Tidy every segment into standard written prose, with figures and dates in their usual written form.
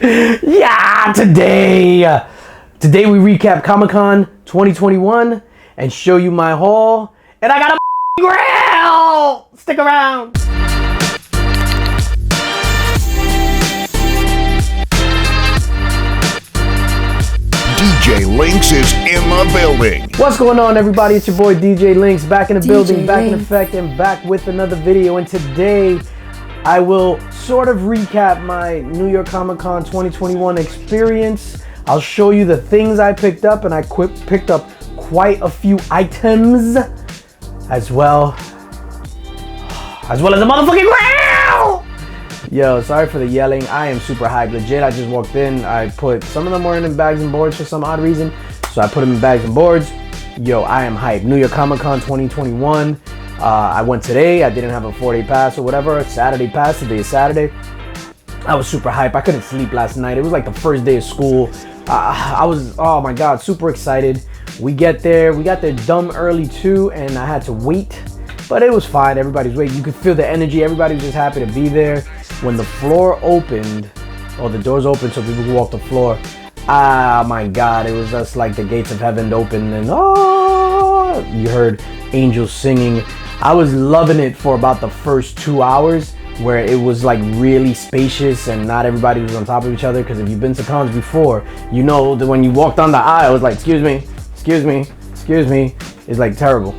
Yeah, today we recap Comic-Con 2021 and show you my haul. And I got a Grail! Stick around. DJ Links is in the building. What's going on, everybody? It's your boy DJ Links, back in the building, back in effect, and back with another video. And today I will sort of recap my New York Comic Con 2021 experience. I'll show you the things I picked up, and I picked up quite a few items as well as a motherfucking Grail! Yo, sorry for the yelling. I am super hyped. Legit, I just walked in. I put some of them were in bags and boards for some odd reason, so I put them in bags and boards. Yo, I am hyped. New York Comic Con 2021. I went today. I didn't have a 4-day pass or whatever. Saturday pass. Today is Saturday. I was super hyped. I couldn't sleep last night. It was like the first day of school. I was, oh my God, super excited. We got there dumb early too, and I had to wait, but it was fine. Everybody's waiting. You could feel the energy. Everybody was just happy to be there. When the floor opened, or the doors opened so people could walk the floor, ah my God, it was just like the gates of heaven opened, and oh, you heard angels singing. I was loving it for about the first 2 hours, where it was like really spacious and not everybody was on top of each other. Because if you've been to cons before, you know that when you walk down the aisle, it was like, excuse me, excuse me, excuse me. It's like terrible,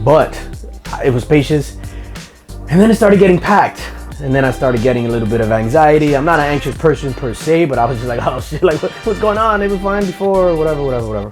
but it was spacious. And then it started getting packed, and then I started getting a little bit of anxiety. I'm not an anxious person per se, but I was just like, oh shit, like what's going on? It was fine before, whatever.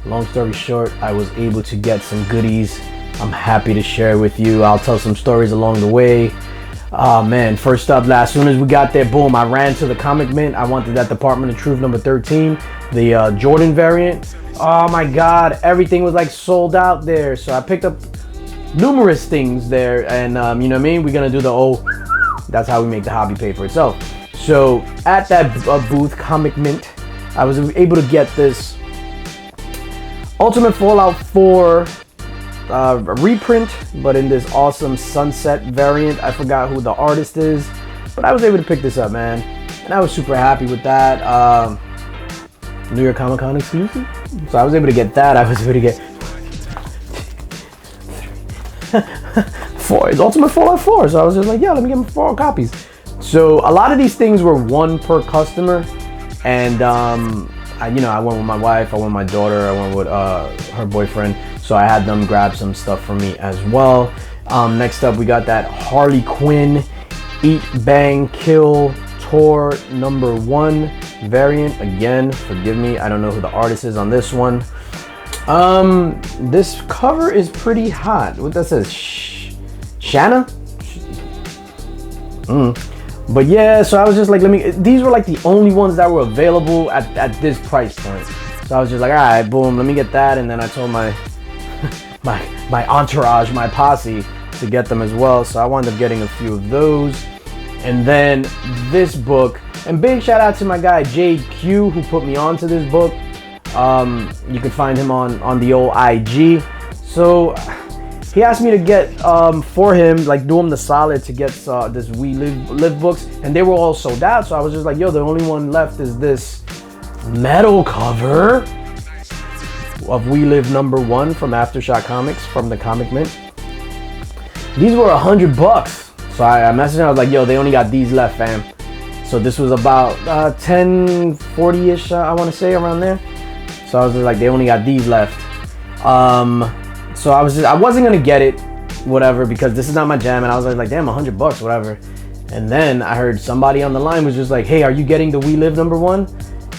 Long story short, I was able to get some goodies. I'm happy to share with you. I'll tell some stories along the way. Oh man, first up, as soon as we got there, boom, I ran to the Comic Mint. I wanted that Department of Truth number 13, the Jordan variant. Oh my God, everything was like sold out there. So I picked up numerous things there, and you know what I mean? We're gonna do that's how we make the hobby pay for itself. So at that booth, Comic Mint, I was able to get this Ultimate Fallout 4 reprint, but in this awesome sunset variant. I forgot who the artist is, but I was able to pick this up, man, and I was super happy with that. New York Comic Con exclusive, so I was able to get that. I was able to get 4. It's Ultimate Fallout 4, so I was just like, yeah, let me get 4 copies. So a lot of these things were one per customer, and I went with my wife, I went with my daughter, I went with her boyfriend, so I had them grab some stuff for me as well. Next up, we got that Harley Quinn Eat, Bang, Kill Tour number 1 variant. Again, forgive me, I don't know who the artist is on this one. This cover is pretty hot. What that says? Shanna? But yeah, so I was just like, these were like the only ones that were available at this price point. So I was just like, all right, boom, let me get that. And then I told my my entourage, my posse, to get them as well. So I wound up getting a few of those. And then this book, and big shout out to my guy JQ who put me onto this book. You can find him on the old IG. So he asked me to get for him, like do him the solid to get this We Live books, and they were all sold out. So I was just like, yo, the only one left is this metal cover of We Live number 1 from Aftershock Comics from the Comic Mint. These were $100. So I messaged him, I was like, yo, they only got these left, fam. So this was about 1040-ish, I want to say, around there. So I was just like, they only got these left. So I wasn't gonna get it, whatever, because this is not my jam, and I was like, damn, $100, whatever. And then I heard somebody on the line was just like, hey, are you getting the We Live number 1?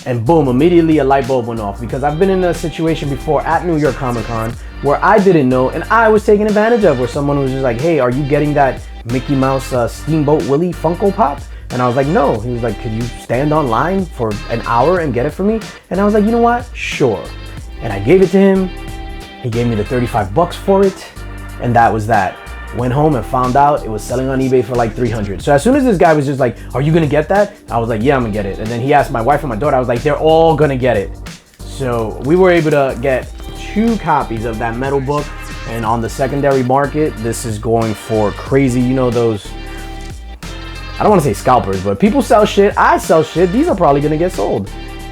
And boom, immediately a light bulb went off, because I've been in a situation before at New York Comic Con where I didn't know, and I was taken advantage of, where someone was just like, hey, are you getting that Mickey Mouse Steamboat Willie Funko Pop? And I was like, no. He was like, could you stand online for an hour and get it for me? And I was like, you know what? Sure. And I gave it to him. He gave me the $35 for it, and that was that. Went home and found out it was selling on eBay for like $300. So as soon as this guy was just like, are you gonna get that? I was like, yeah, I'm gonna get it. And then he asked my wife and my daughter, I was like, they're all gonna get it. So we were able to get 2 copies of that metal book, and on the secondary market, this is going for crazy, you know, those I don't want to say scalpers, but people sell shit. I sell shit. These are probably gonna get sold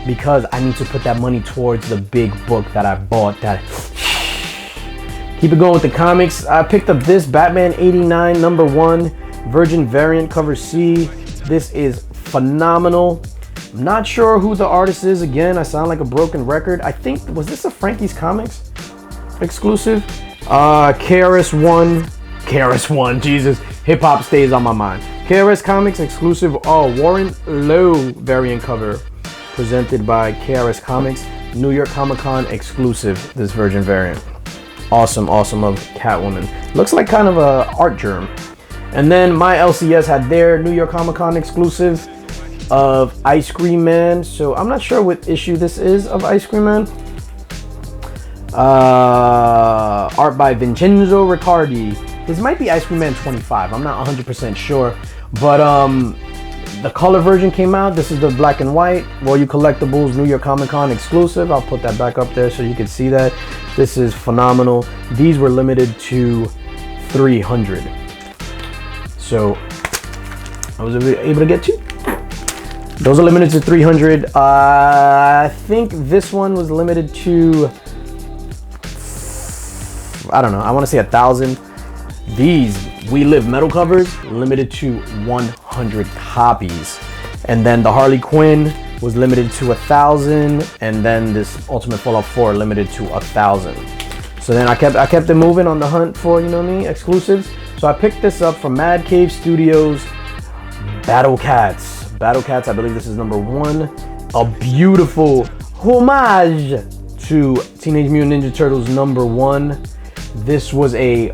because I need to put that money towards the big book that I bought. That keep it going with the comics. I picked up this Batman 89 #1 Virgin variant cover C. This is phenomenal. I'm not sure who the artist is. Again, I sound like a broken record. I think, was this a Frankie's Comics exclusive? KRS-One, Jesus, hip hop stays on my mind. KRS Comics exclusive, Warren Lowe variant cover, presented by KRS Comics, New York Comic Con exclusive, this Virgin variant. Awesome, awesome of Catwoman. Looks like kind of a art germ. And then my LCS had their New York Comic Con exclusive of Ice Cream Man. So I'm not sure what issue this is of Ice Cream Man. Art by Vincenzo Riccardi. This might be Ice Cream Man 25. I'm not 100% sure, but the color version came out. This is the black and white Royal Collectibles New York Comic Con exclusive. I'll put that back up there so you can see that. This is phenomenal. These were limited to 300, so I was able to get 2. Those are limited to 300. I think this one was limited to, I don't know, I want to say 1,000. These We Live metal covers limited to 100 copies, and then the Harley Quinn was limited to 1,000, and then this Ultimate Fallout 4 limited to 1,000. So then I kept it moving on the hunt for, you know what I mean, exclusives. So I picked this up from Mad Cave Studios, Battle Cats. Battle Cats, I believe this is #1. A beautiful homage to Teenage Mutant Ninja Turtles #1. This was a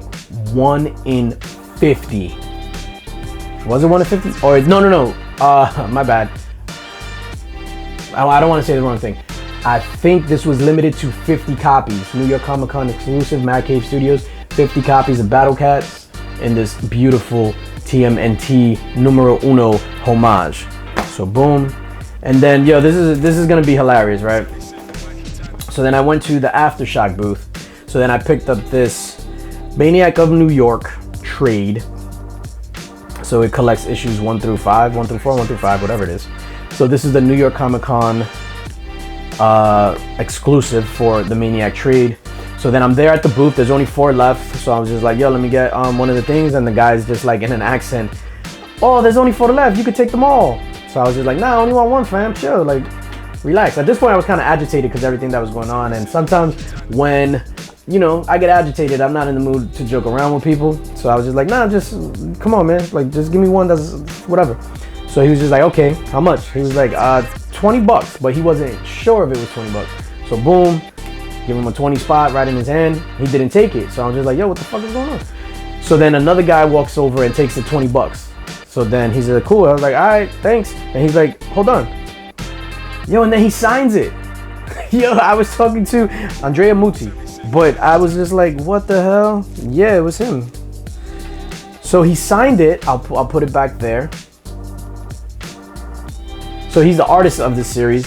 1 in 50. Was it 1 in 50? Or no. My bad. I don't want to say the wrong thing. I think this was limited to 50 copies. New York Comic Con exclusive, Mad Cave Studios. 50 copies of Battle Cats in this beautiful TMNT #1 homage. So boom. And then, yo, this is gonna be hilarious, right? So then I went to the Aftershock booth. So then I picked up this Maniac of New York trade. So it collects issues 1 through 5, 1 through 4, 1 through 5, whatever it is. So this is the New York Comic Con exclusive for the Maniac trade. So then I'm there at the booth. There's only 4 left. So I was just like, yo, let me get one of the things. And the guy's just like in an accent, oh, there's only 4 left. You could take them all. So I was just like, nah, I only want 1, fam. Chill, like, relax. At this point, I was kind of agitated because everything that was going on. And sometimes when, you know, I get agitated, I'm not in the mood to joke around with people. So I was just like, nah, just come on, man. Like, just give me one that's whatever. So he was just like, okay, how much? He was like, $20, but he wasn't sure if it was $20. So boom, give him a 20 spot right in his hand. He didn't take it. So I was just like, yo, what the fuck is going on? So then another guy walks over and takes the $20. So then he's like, cool. I was like, all right, thanks. And he's like, hold on. Yo, and then he signs it. Yo, I was talking to Andrea Muti, but I was just like, what the hell? Yeah, it was him. So he signed it. I'll put it back there. So he's the artist of this series.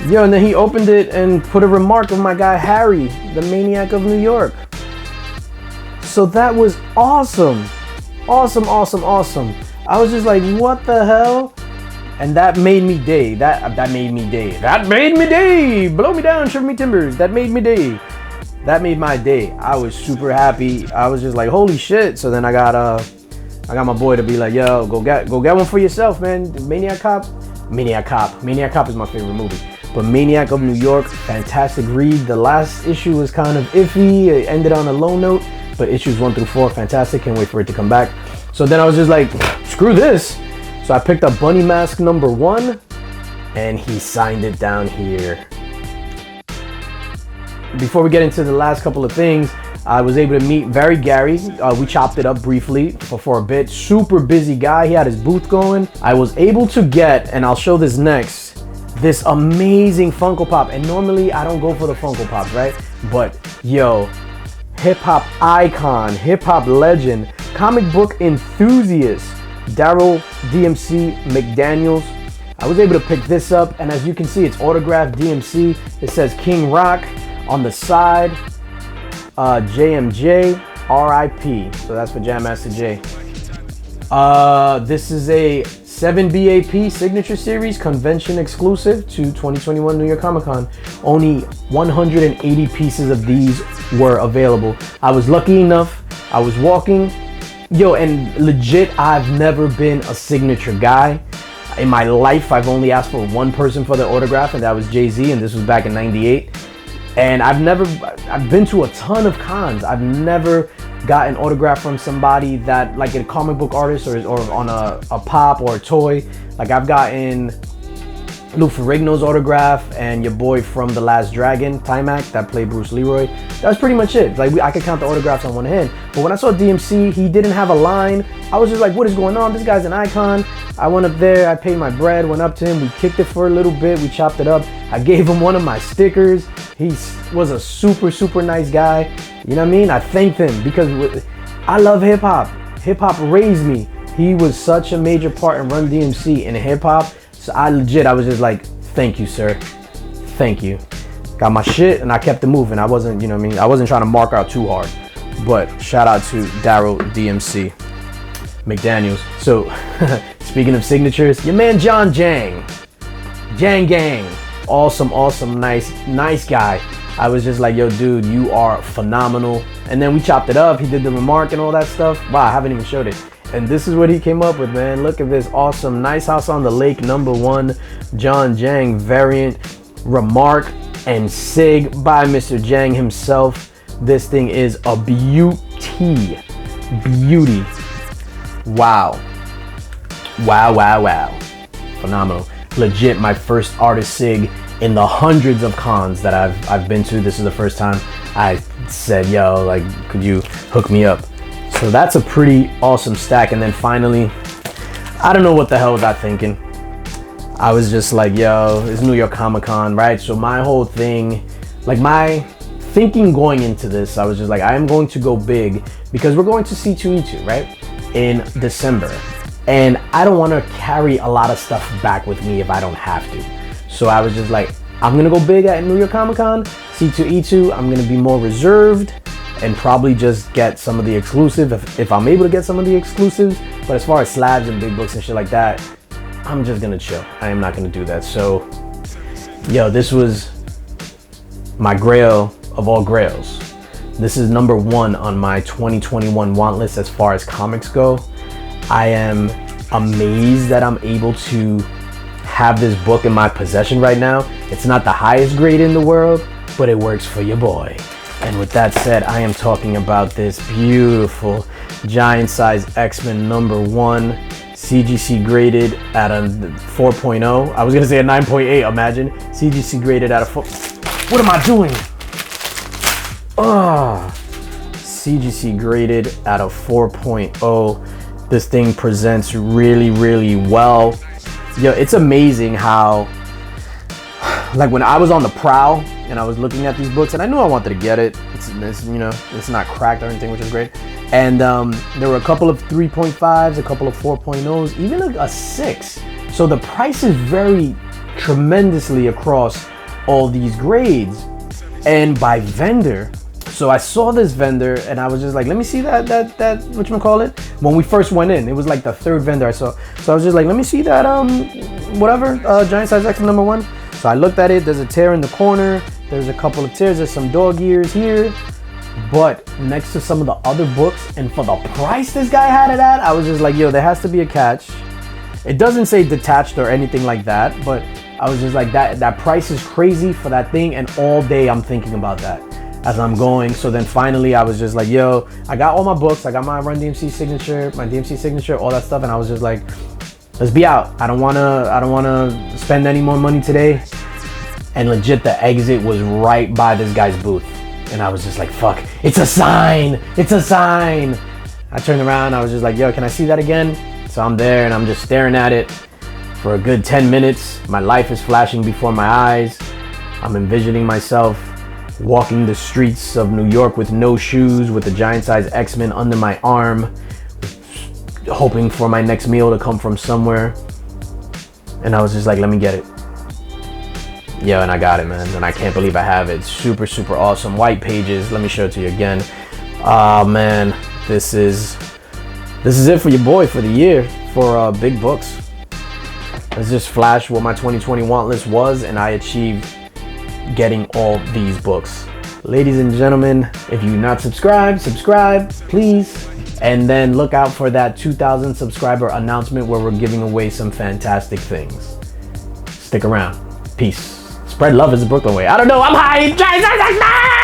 Yo, and then he opened it and put a remark of my guy Harry, the Maniac of New York. So that was awesome. Awesome, awesome, awesome. I was just like, what the hell? And that made me day. That made me day. That made me day. Blow me down, shiver me timbers. That made me day. That made my day. I was super happy. I was just like, holy shit. So then I got my boy to be like, yo, go get one for yourself, man. Maniac Cop is my favorite movie. But Maniac of New York, fantastic read. The last issue was kind of iffy. It ended on a low note, but issues 1 through 4, fantastic. Can't wait for it to come back. So then I was just like, screw this. So I picked up Bunny Mask #1, and he signed it down here. Before we get into the last couple of things, I was able to meet Very Gary. We chopped it up briefly for a bit. Super busy guy. He had his booth going. I was able to get, and I'll show this next, this amazing Funko Pop. And normally I don't go for the Funko Pops, right? But yo, hip hop icon, hip hop legend, comic book enthusiast, Daryl DMC McDaniels. I was able to pick this up, and as you can see, it's autographed DMC. It says King Rock on the side. JMJ RIP. So that's for Jam Master Jay. This is a 7 BAP Signature Series, convention exclusive to 2021 New York Comic Con. Only 180 pieces of these were available. I was lucky enough, I was walking, and legit, I've never been a signature guy. In my life, I've only asked for one person for the autograph, and that was Jay-Z, and this was back in '98. And I've been to a ton of cons. I've never got an autograph from somebody that, like a comic book artist or on a pop or a toy. Like I've gotten Lou Ferrigno's autograph and your boy from The Last Dragon, Timac, that played Bruce Leroy. That was pretty much it. Like I could count the autographs on one hand. But when I saw DMC, he didn't have a line. I was just like, what is going on? This guy's an icon. I went up there, I paid my bread, went up to him, we kicked it for a little bit, we chopped it up. I gave him one of my stickers. He was a super, super nice guy. You know what I mean? I thanked him because I love hip hop. Hip hop raised me. He was such a major part in Run DMC in hip hop. So I was just like, thank you, sir. Thank you. Got my shit and I kept it moving. I wasn't, you know what I mean? I wasn't trying to mark out too hard. But shout out to Daryl DMC McDaniels. So speaking of signatures, your man John Jang Gang, awesome, nice guy. I was just like, yo, dude, you are phenomenal. And then we chopped it up. He did the remark and all that stuff. Wow, I haven't even showed it. And this is what he came up with, man. Look at this awesome Nice House on the Lake #1 John Jang variant remark and sig by Mr. Jang himself. This thing is a beauty. Wow. Phenomenal. Legit my first artist sig in the hundreds of cons that I've been to. This is the first time I said, yo, like, could you hook me up? So that's a pretty awesome stack. And then finally, I don't know what the hell was I thinking. I was just like, yo, it's New York Comic Con, right? So my whole thing, like my thinking going into this, I was just like, I am going to go big because we're going to C2E2, right? In December. And I don't want to carry a lot of stuff back with me if I don't have to. So I was just like, I'm going to go big at New York Comic Con, C2E2. I'm going to be more reserved and probably just get some of the exclusive if I'm able to get some of the exclusives. But as far as slabs and big books and shit like that, I'm just gonna chill. I am not gonna do that. So, yo, this was my Grail of all Grails. This is #1 on my 2021 want list as far as comics go. I am amazed that I'm able to have this book in my possession right now. It's not the highest grade in the world, but it works for your boy. And with that said, I am talking about this beautiful giant size X-Men #1 CGC graded at a 4.0. I was gonna say a 9.8, imagine. CGC graded at a 4. What am I doing? CGC graded at a 4.0. This thing presents really, really well. Yo, it's amazing how, like when I was on the prowl and I was looking at these books, and I knew I wanted to get it. It's you know, it's not cracked or anything, which is great. And there were a couple of 3.5s, a couple of 4.0s, even a 6. So the price is very tremendously across all these grades and by vendor. So I saw this vendor and I was just like, let me see that whatchamacallit. When we first went in, it was like the third vendor I saw. So I was just like, let me see that giant size X #1. So I looked at it, there's a tear in the corner, there's a couple of tears, there's some dog ears here. But next to some of the other books and for the price this guy had it at, I was just like, yo, there has to be a catch. It doesn't say detached or anything like that, but I was just like, that price is crazy for that thing, and all day I'm thinking about that as I'm going. So then finally I was just like, yo, I got all my books, I got my Run DMC signature, my DMC signature, all that stuff, and I was just like, let's be out. I don't wanna spend any more money today. And legit, the exit was right by this guy's booth. And I was just like, fuck, it's a sign, it's a sign. I turned around, I was just like, yo, can I see that again? So I'm there and I'm just staring at it for a good 10 minutes. My life is flashing before my eyes. I'm envisioning myself walking the streets of New York with no shoes, with a giant size X-Men under my arm, hoping for my next meal to come from somewhere. And I was just like, let me get it. Yeah, and I got it, man, and I can't believe I have it. Super, super awesome. White pages. Let me show it to you again. Oh man, this is it for your boy for the year for big books. let's just flash what my 2020 want list was, and I achieved getting all these books. Ladies and gentlemen, if you're not subscribed, subscribe, please. And then look out for that 2,000 subscriber announcement where we're giving away some fantastic things. Stick around. Peace. Spread love is the Brooklyn way. I don't know, I'm high.